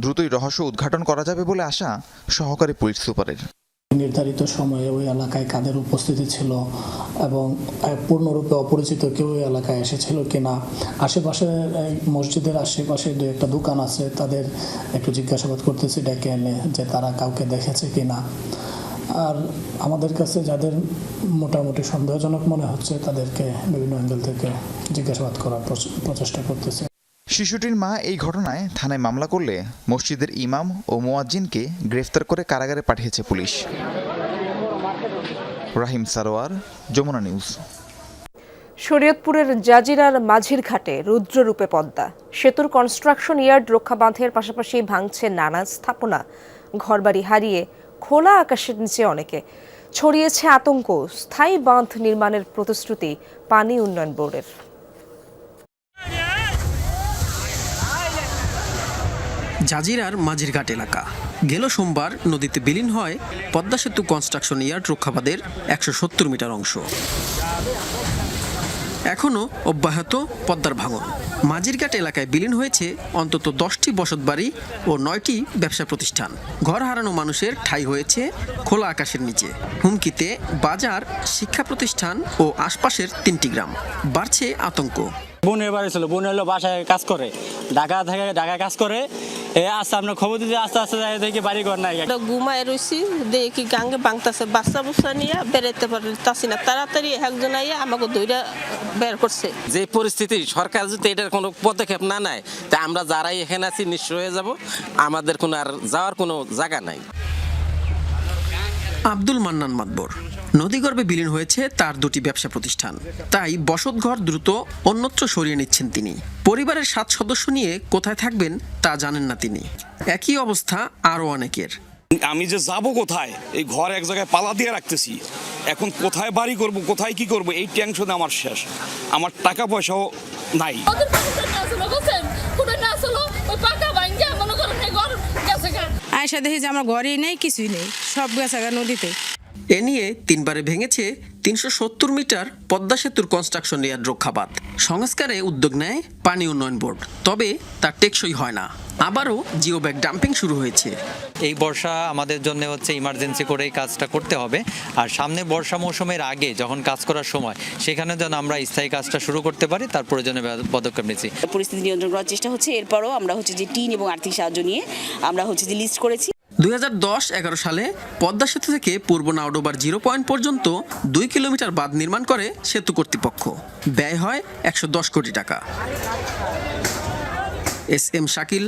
দ্রুতই রহস্য উদ্ঘাটন করা যাবে বলে আশা সহকারী পুলিশ সুপারের। নির্ধারিত সময়ে ওই এলাকায় কাদের উপস্থিতি ছিল এবং পূর্ণরূপে অপরিচিত কেউ ওই এলাকায় এসেছিল কিনা, আশেপাশে মসজিদের আশেপাশে দু একটা দোকান আছে, তাদের একটু জিজ্ঞাসাবাদ করতেছি ডেকে এনে যে তারা কাউকে দেখেছে কিনা। আর আমাদের কাছে যাদের মোটামুটি সন্দেহজনক মনে হচ্ছে তাদেরকে বিভিন্ন অ্যাঙ্গেল থেকে জিজ্ঞাসাবাদ করার প্রচেষ্টা করতেছে। শিশুটির মা এই ঘটনায় থানায় মামলা করলে মসজিদের ইমাম ও মুয়াজ্জিনকে গ্রেফতার করে কারাগারে পাঠিয়েছে পুলিশ। রাহিম সারোয়ার, যমুনা নিউজ। শরীয়তপুরের জাজিরার মাঝির ঘাটে রুদ্ররূপে পদ্মা। সেতুর কনস্ট্রাকশন ইয়ার্ড রক্ষা বাঁধের পাশাপাশি ভাঙছে নানা স্থাপনা। ঘরবাড়ি হারিয়ে খোলা আকাশের নিচে অনেকে। ছড়িয়েছে আতঙ্ক। স্থায়ী বাঁধ নির্মাণের প্রতিশ্রুতি পানি উন্নয়ন বোর্ডের। জাজিরার মাঝিরঘাট এলাকা। গেল সোমবার নদীতে বিলীন হয় পদ্মা সেতু কনস্ট্রাকশন ইয়ার্ড রক্ষাবাদের 170 মিটার অংশ। এখনও অব্যাহত পদ্মার ভাঙন। মাঝিরঘাট এলাকায় বিলীন হয়েছে অন্তত 10টি বসতবাড়ি ও 9টি ব্যবসা প্রতিষ্ঠান। ঘর হারানো মানুষের ঠাঁই হয়েছে খোলা আকাশের নিচে। হুমকিতে বাজার, শিক্ষা প্রতিষ্ঠান ও আশপাশের 3টি গ্রাম। বাড়ছে আতঙ্ক। বোনের বাড়ি ছিল, বোন হলো বাসায় কাজ করে, ঢাকায় কাজ করে। আস্তে আপনার খবর দিতে আস্তে আস্তে দেখি বাড়ি ঘর নাই, ঘুমায় রয়েছি, দেখি গাঙ্গে বাংতাছে, বাচ্চা বুচ্চা নিয়ে বেরোতে পারতাছি না। তাড়াতাড়ি একজন আইয়া আমাকে দইরা বের করছে। যে পরিস্থিতি, সরকার যদি এটার কোনো পদক্ষেপ না নেয় তা আমরা যারাই এখানে আছি নিঃস্ব হয়ে যাব। আমাদের কোনো আর যাওয়ার কোনো জায়গা নাই। আব্দুল মান্নান মাতবর। নদীগর্ভে বিলীন হয়েছে তার 2টি ব্যবসা প্রতিষ্ঠান, তাই বসতঘর দ্রুত অন্যত্র সরিয়ে নিচ্ছেন তিনি। পরিবারের 7 সদস্য নিয়ে কোথায় থাকবেন তা জানেন না তিনি। একই অবস্থা আরও অনেকের। আমি যে যাব কোথায়, এই ঘর এক জায়গায় পালা দিয়ে রাখতেছি, এখন কোথায় বাড়ি করব, কোথায় কি করব, এই টেনশনে আমার শেষ। আমার টাকা পয়সাও নাই। আয়সা দেখি যে আমার ঘরেই নেই, কিছুই নেই, সব গেছে নদীতে। এ নিয়ে 3 বারে ভেঙেছে 370 মিটার পদ্মা সেতুর কনস্ট্রাকশন ইয়ার্ড রক্ষাবাদ। সংস্কারে উদ্যোগ নেয় পানি উন্নয়ন বোর্ড, তবে তা টেকসই হয় না। আবারও জিও ব্যাগ ডাম্পিং শুরু হয়েছে। এই বর্ষা আমাদের জন্য হচ্ছে ইমার্জেন্সি করে এই কাজটা করতে হবে, আর সামনে বর্ষা মৌসুমের আগে যখন কাজ করার সময় সেখানে যেন আমরা স্থায়ী কাজটা শুরু করতে পারি, তার প্রয়োজনে পদক্ষেপ নিচ্ছি। পরিস্থিতি নিয়ন্ত্রণ করার চেষ্টা হচ্ছে। এরপরও আমরা হচ্ছে যে টিন এবং আর্থিক সাহায্য নিয়ে আমরা হচ্ছে যে লিস্ট করেছি। 2010-11 সালে পদ্মা সেতু থেকে পূর্ব নাওডোবার 0 পয়েন্ট পর্যন্ত 2 কিলোমিটার বাঁধ নির্মাণ করে সেতু কর্তৃপক্ষ। ব্যয় হয় 110 কোটি টাকা। SM Shakil,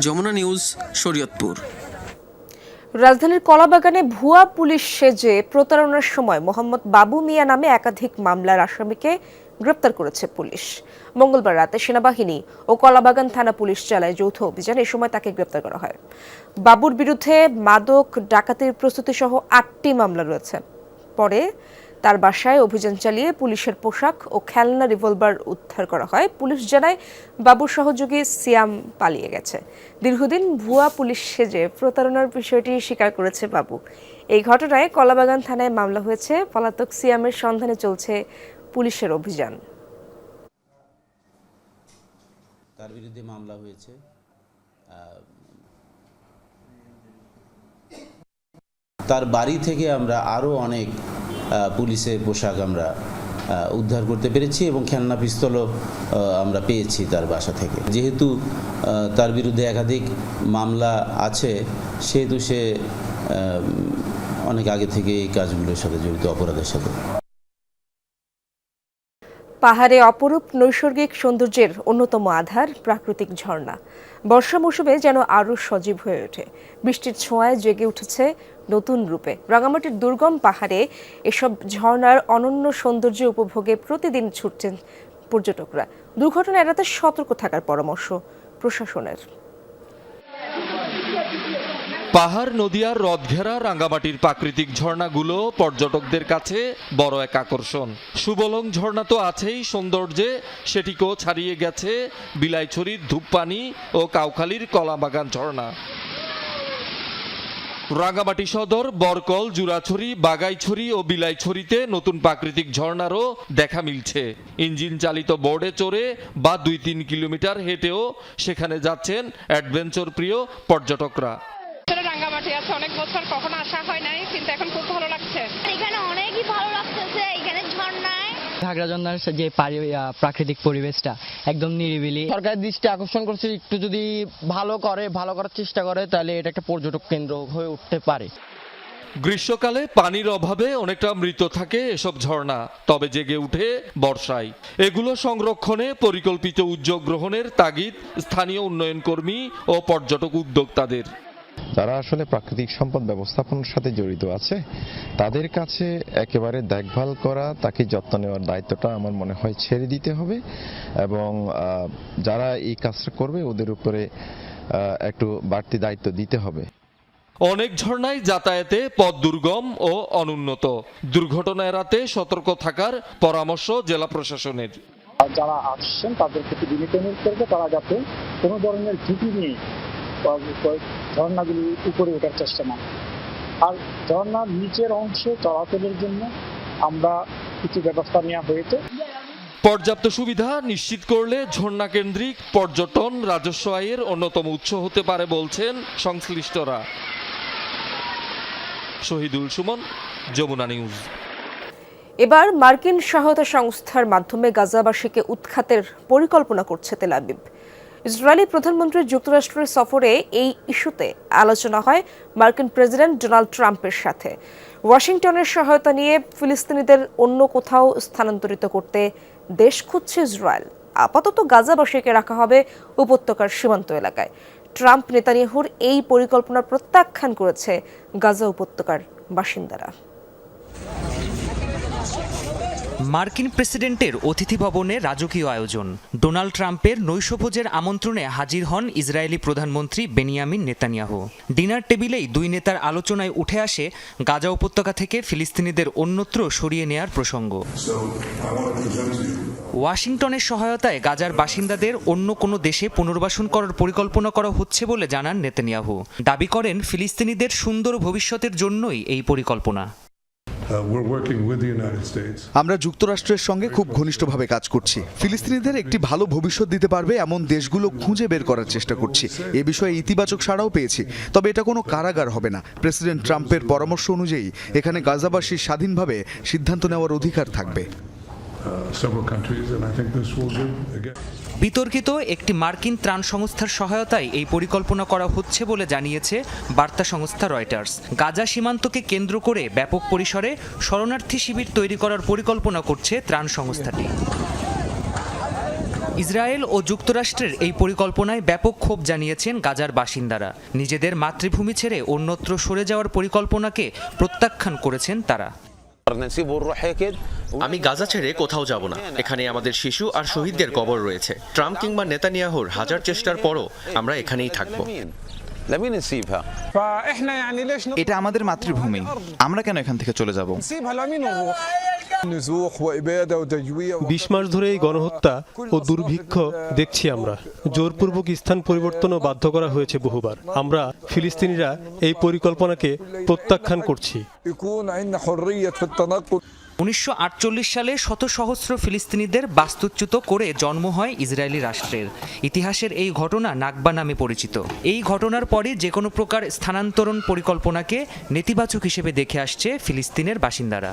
Jamuna News, Shariatpur. রাজধানীর কলাবাগানে ভুয়া পুলিশ সেজে প্রতারণার সময় মোহাম্মদ বাবু মিয়া নামে একাধিক মামলার আসামিকে গ্রেপ্তার করেছে পুলিশ। মঙ্গলবার রাতে সেনাবাহিনী ও কলাবাগান থানা পুলিশ চালায় যৌথ অভিযান। এ সময় তাকে গ্রেপ্তার করা হয়। বাবুর বিরুদ্ধে মাদক, ডাকাতির প্রস্তুতি সহ 8টি মামলা রয়েছে। পরে তার বাসায় অভিযান চালিয়ে পুলিশের পোশাক ও খেলনা রিভলভার উদ্ধার করা হয়। পুলিশ জানায় বাবুর সহযোগী সিয়াম পালিয়ে গেছে। দীর্ঘদিন ভুয়া পুলিশ সেজে প্রতারণার বিষয়টি স্বীকার করেছে বাবু। এই ঘটনায় কলাবাগান থানায় মামলা হয়েছে। পলাতক সিয়ামের সন্ধানে চলছে পুলিশের অভিযান। তার বিরুদ্ধে মামলা হয়েছে। তার বাড়ি থেকে আমরা আরও অনেক পুলিশের পোশাক আমরা উদ্ধার করতে পেরেছি এবং খেলনা পিস্তলও আমরা পেয়েছি তার বাসা থেকে। যেহেতু তার বিরুদ্ধে একাধিক মামলা আছে, সেহেতু সে অনেক আগে থেকে এই কাজগুলোর সাথে জড়িত, অপরাধের সাথে। পাহাড়ে অপরূপ নৈসর্গিক সৌন্দর্যের অন্যতম আধার প্রাকৃতিক ঝর্ণা। বর্ষা মৌসুমে যেন আরও সজীব হয়ে ওঠে। বৃষ্টির ছোঁয়ায় জেগে উঠেছে নতুন রূপে। রাঙামাটির দুর্গম পাহাড়ে এসব ঝর্ণার অনন্য সৌন্দর্য উপভোগে প্রতিদিন ছুটছেন পর্যটকরা। দুর্ঘটনা এড়াতে সতর্ক থাকার পরামর্শ প্রশাসনের। পাহাড়, নদী আর হ্রদ ঘেরা রাঙ্গামাটির প্রাকৃতিক ঝর্ণাগুলো পর্যটকদের কাছে বড় এক আকর্ষণ। সুবলং ঝর্ণা তো আছেই সৌন্দর্যে, সেটিকেও ছাড়িয়ে গেছে বিলাইছড়ির ধূপপানি ও কাউখালীর কলাবাগান ঝর্ণা। রাঙ্গামাটি সদর, বরকল, জুরাছড়ি, বাগাইছড়ি ও বিলাইছড়িতে নতুন প্রাকৃতিক ঝর্ণারও দেখা মিলছে। ইঞ্জিন চালিত বোর্ডে চড়ে বা 2-3 কিলোমিটার হেঁটেও সেখানে যাচ্ছেন অ্যাডভেঞ্চার প্রিয় পর্যটকরা। রাঙ্গামাটি আছে অনেক বছর, কখনো আসা হয় নাই, কিন্তু এখন খুব ভালো লাগছে। এখানে অনেকই ভালো লাগতেছে। এখানে ঝর্ণায় ঘাগড়া ঝর্ণার যে প্রাকৃতিক পরিবেশটা একদম নিরিবিলি। সরকারের দৃষ্টি আকর্ষণ করছে, একটু যদি ভালো করার চেষ্টা করে তাহলে এটা একটা পর্যটক কেন্দ্র হয়ে উঠতে পারে। গ্রীষ্মকালে পানির অভাবে অনেকটা মৃত থাকে এসব ঝর্ণা, তবে জেগে উঠে বর্ষায়। এগুলো সংরক্ষণে পরিকল্পিত উদ্যোগ গ্রহণের তাগিদ স্থানীয় উন্নয়ন কর্মী ও পর্যটক উদ্যোক্তাদের। যারা আসলে প্রাকৃতিক সম্পদ ব্যবস্থাপনার সাথে জড়িত আছে তাদের কাছে একেবারে দেখভাল করা, তাকে যত্ন নেওয়ার দায়িত্বটা আমার মনে হয় ছেড়ে দিতে হবে, এবং যারা এই কাজটা করবে ওদের উপরে একটু বাড়তি দায়িত্ব দিতে হবে। অনেক ঝর্ণায় যাতায়াতে পথ দুর্গম ও অনুন্নত। দুর্ঘটনা এড়াতে সতর্ক থাকার পরামর্শ জেলা প্রশাসনের। যারা আসছেন তাদের প্রতি বিনীত অনুরোধ করবে তারা যাতে কোনো ধরনের ঝুঁকি নিয়ে ঝর্ণাগুলি উপরে ওঠার চেষ্টা না। আর ঝর্ণার নিচের অংশে চলাচলের জন্য আমরা কিছু ব্যবস্থা নেওয়া হয়েছে। পর্যাপ্ত সুবিধা নিশ্চিত করলে ঝর্ণা কেন্দ্রিক পর্যটন রাজস্ব আয়ের অন্যতম উৎস হতে পারে বলছেন সংশ্লিষ্টরা। শহীদুল সুমন, যমুনা নিউজ। এবার মার্কিন সহায়তা সংস্থার মাধ্যমে গাজাবাসীকে উৎখাতের পরিকল্পনা করছে তেল আবিব। ইসরায়েলি প্রধানমন্ত্রী যুক্তরাষ্ট্রের সফরে এই ইস্যুতে আলোচনা হয় মার্কিন প্রেসিডেন্ট ডোনাল্ড ট্রাম্পের সাথে। ওয়াশিংটনের সহায়তা নিয়ে ফিলিস্তিনিদের অন্য কোথাও স্থানান্তরিত করতে দেশ খুঁজছে ইসরায়েল। আপাতত গাজাবাসীকে রাখা হবে উপত্যকার সীমান্ত এলাকায়। ট্রাম্প নেতানিয়াহুর এই পরিকল্পনার প্রত্যাখ্যান করেছে গাজা উপত্যকার বাসিন্দারা। মার্কিন প্রেসিডেন্টের অতিথি ভবনে রাজকীয় আয়োজন। ডোনাল্ড ট্রাম্পের নৈশভোজের আমন্ত্রণে হাজির হন ইসরায়েলি প্রধানমন্ত্রী বেনিয়ামিন নেতানিয়াহু। ডিনার টেবিলেই দুই নেতার আলোচনায় উঠে আসে গাজা উপত্যকা থেকে ফিলিস্তিনিদের অন্যত্র সরিয়ে নেয়ার প্রসঙ্গ। ওয়াশিংটনের সহায়তায় গাজার বাসিন্দাদের অন্য কোনো দেশে পুনর্বাসন করার পরিকল্পনা করা হচ্ছে বলে জানান নেতানিয়াহু। দাবি করেন ফিলিস্তিনিদের সুন্দর ভবিষ্যতের জন্যই এই পরিকল্পনা। আমরা যুক্তরাষ্ট্রের সঙ্গে খুব ঘনিষ্ঠভাবে কাজ করছি। ফিলিস্তিনিদের একটি ভালো ভবিষ্যৎ দিতে পারবে এমন দেশগুলো খুঁজে বের করার চেষ্টা করছি। এ বিষয়ে ইতিবাচক সাড়াও পেয়েছি। তবে এটা কোনো কারাগার হবে না। প্রেসিডেন্ট ট্রাম্পের পরামর্শ অনুযায়ী এখানে গাজাবাসীর স্বাধীনভাবে সিদ্ধান্ত নেওয়ার অধিকার থাকবে। বিতর্কিত একটি মার্কিন ত্রাণ সংস্থার সহায়তায় এই পরিকল্পনা করা হচ্ছে বলে জানিয়েছে বার্তা সংস্থা রয়টার্স। গাজা সীমান্তকে কেন্দ্র করে ব্যাপক পরিসরে শরণার্থী শিবির তৈরি করার পরিকল্পনা করছে ত্রাণ সংস্থাটি। ইসরায়েল ও যুক্তরাষ্ট্রের এই পরিকল্পনায় ব্যাপক ক্ষোভ জানিয়েছেন গাজার বাসিন্দারা। নিজেদের মাতৃভূমি ছেড়ে অন্যত্র সরে যাওয়ার পরিকল্পনাকে প্রত্যাখ্যান করেছেন তারা। আমি গাজা ছেড়ে কোথাও যাব না। এখানে আমাদের শিশু আর শহীদদের কবর রয়েছে। ট্রাম্প কিংবা নেতানিয়াহুর হাজার চেষ্টার পরও আমরা এখানেই থাকব। এটা আমাদের মাতৃভূমি, আমরা কেন এখান থেকে চলে যাব? 20 মাস ধরে এই গণহত্যা ও দুর্ভিক্ষ দেখছি আমরা। জোরপূর্বক স্থান পরিবর্তনও বাধ্য করা হয়েছে বহুবার। আমরা ফিলিস্তিনিরা এই পরিকল্পনাকে প্রত্যাখ্যান করছি। 1948 সালে শত সহস্র ফিলিস্তিনিদের বাস্তুচ্যুত করে জন্ম হয় ইসরায়েলি রাষ্ট্রের। ইতিহাসের এই ঘটনা নাকবা নামে পরিচিত। এই ঘটনার পরে যে কোনো প্রকার স্থানান্তরণ পরিকল্পনাকে নেতিবাচক হিসেবে দেখে আসছে ফিলিস্তিনের বাসিন্দারা।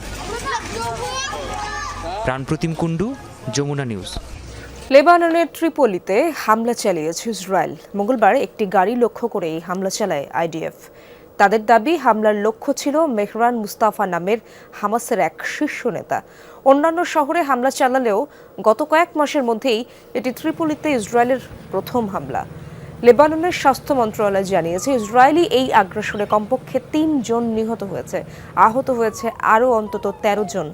প্রাণপ্রতিম কুণ্ডু, যমুনা নিউজ। লেবাননের ট্রিপোলিতে হামলা চালিয়েছে ইসরায়েল। মঙ্গলবার একটি গাড়ি লক্ষ্য করে এই হামলা চালায় আইডিএফ। তাদের দাবি, হামলার লক্ষ্য ছিল মেহরান মুস্তাফা নামের হামাসের এক শীর্ষ নেতা। অন্যান্য শহরে হামলা চালালেও গত কয়েক মাসের মধ্যেই এটি ট্রিপোলিতে ইসরায়েলের প্রথম হামলা। লেবাননের স্বাস্থ্য মন্ত্রণালয় জানিয়েছে, ইসরায়েলি এই আগ্রাসনে কমপক্ষে 3 জন নিহত হয়েছে, আহত হয়েছে আরও অন্তত 13 জন।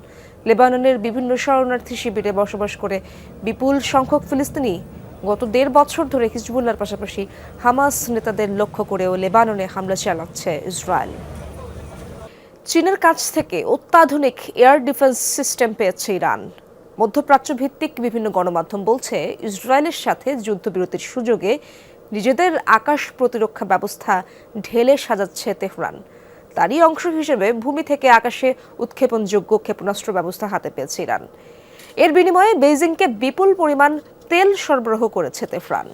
লেবাননের বিভিন্ন শরণার্থী শিবিরে বসবাস করে বিপুল সংখ্যক ফিলিস্তিনি গত 1.5 বছর ধরে হিজবুল্লাহর পাশাপাশি হামাস নেতাদের লক্ষ্য করেও লেবাননে হামলা চালাচ্ছে ইসরায়েল। চীনের কাছ থেকে অত্যাধুনিক এয়ার ডিফেন্স সিস্টেম পেয়েছে ইরান। মধ্যপ্রাচ্য ভিত্তিক বিভিন্ন গণমাধ্যম বলছে, ইসরায়েলের সাথে যুদ্ধবিরতির সুযোগে নিজেদের আকাশ প্রতিরক্ষা ব্যবস্থা ঢেলে সাজাচ্ছে তেহরান। তারই অংশ হিসেবে ভূমি থেকে আকাশে উৎক্ষেপণযোগ্য ক্ষেপণাস্ত্র ব্যবস্থা হাতে পেয়েছে ইরান। এর বিনিময়ে বেইজিংকে বিপুল পরিমাণ তেল সরবরাহ করেছে তেহরান।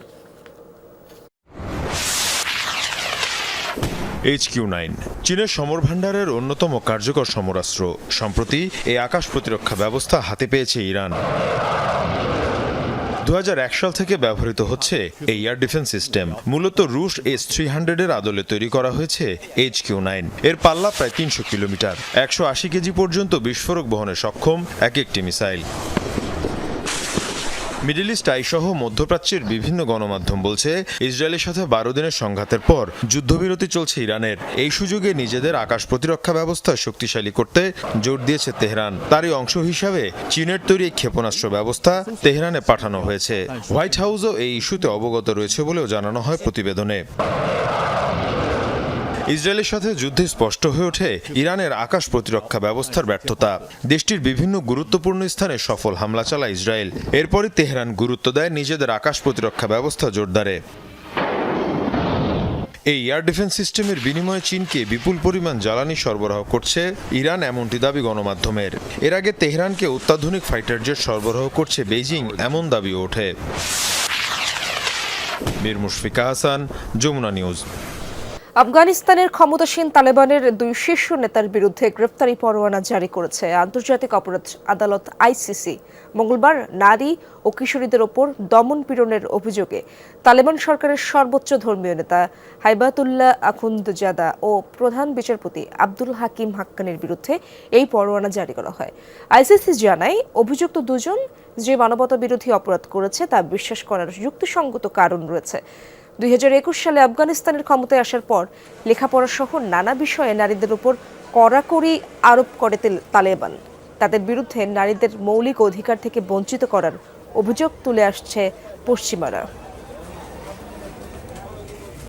HQ-9 চীনের সমর ভাণ্ডারের অন্যতম কার্যকর সমরাস্ত্র। সম্প্রতি এই আকাশ প্রতিরক্ষা ব্যবস্থা হাতে পেয়েছে ইরান। 2001 সাল থেকে ব্যবহৃত হচ্ছে এই এয়ার ডিফেন্স সিস্টেম। মূলত রুশ S-300 আদলে তৈরি করা হয়েছে HQ-9। এর পাল্লা প্রায় 300 কিলোমিটার, 180 কেজি পর্যন্ত বিস্ফোরক বহনে সক্ষম এক একটি মিসাইল। মিডল ইস্ট আই সহ মধ্যপ্রাচ্যের বিভিন্ন গণমাধ্যম বলছে, ইসরায়েলের সাথে 12 দিনের সংঘাতের পর যুদ্ধবিরতি চলছে ইরানের। এই সুযোগে নিজেদের আকাশ প্রতিরক্ষা ব্যবস্থা শক্তিশালী করতে জোর দিয়েছে তেহরান। তারই অংশ হিসাবে চীনের তৈরি ক্ষেপণাস্ত্র ব্যবস্থা তেহরানে পাঠানো হয়েছে। হোয়াইট হাউসও এই ইস্যুতে অবগত রয়েছে বলেও জানানো হয় প্রতিবেদনে। ইসরায়েলের সাথে যুদ্ধে স্পষ্ট হয়ে ওঠে ইরানের আকাশ প্রতিরক্ষা ব্যবস্থার ব্যর্থতা। দেশটির বিভিন্ন গুরুত্বপূর্ণ স্থানে সফল হামলা চালায় ইসরায়েল। এরপরই তেহরান গুরুত্ব দেয় নিজেদের আকাশ প্রতিরক্ষা ব্যবস্থা জোরদারে। এই এয়ার ডিফেন্স সিস্টেমের বিনিময়ে চীনকে বিপুল পরিমাণ জ্বালানি সরবরাহ করছে ইরান, এমনটি দাবি গণমাধ্যমের। এর আগে তেহরানকে অত্যাধুনিক ফাইটার জেট সরবরাহ করছে বেইজিং, এমন দাবি ওঠে। মীর মুশফিকা হাসান, যমুনা নিউজ। আফগানিস্তানের ক্ষমতাসীন তালেবানের 2 শীর্ষ নেতার বিরুদ্ধে গ্রেফতারি পরোয়ানা জারি করেছে আন্তর্জাতিক অপরাধ আদালত ICC। মঙ্গলবার নারী ও কিশোরীদের ওপর দমন পীড়নের অভিযোগে তালেবান সরকারের সর্বোচ্চ ধর্মীয় নেতা হাইবাতুল্লাহ আখুন্দজাদা ও প্রধান বিচারপতি আব্দুল হাকিম হাক্কানির বিরুদ্ধে এই পরোয়ানা জারি করা হয়। ICC জানায়, অভিযুক্ত দুজন যে মানবতা বিরোধী অপরাধ করেছে তা বিশ্বাস করার যুক্তিসঙ্গত কারণ রয়েছে। 2021 সালে আফগানিস্তানের ক্ষমতায় আসার পর লেখাপড়া সহ নানা বিষয়ে নারীদের উপর কড়াকড়ি আরোপ করে তালেবান। তাদের বিরুদ্ধে নারীদের মৌলিক অধিকার থেকে বঞ্চিত করার অভিযোগ তুলে আসছে পশ্চিমারা।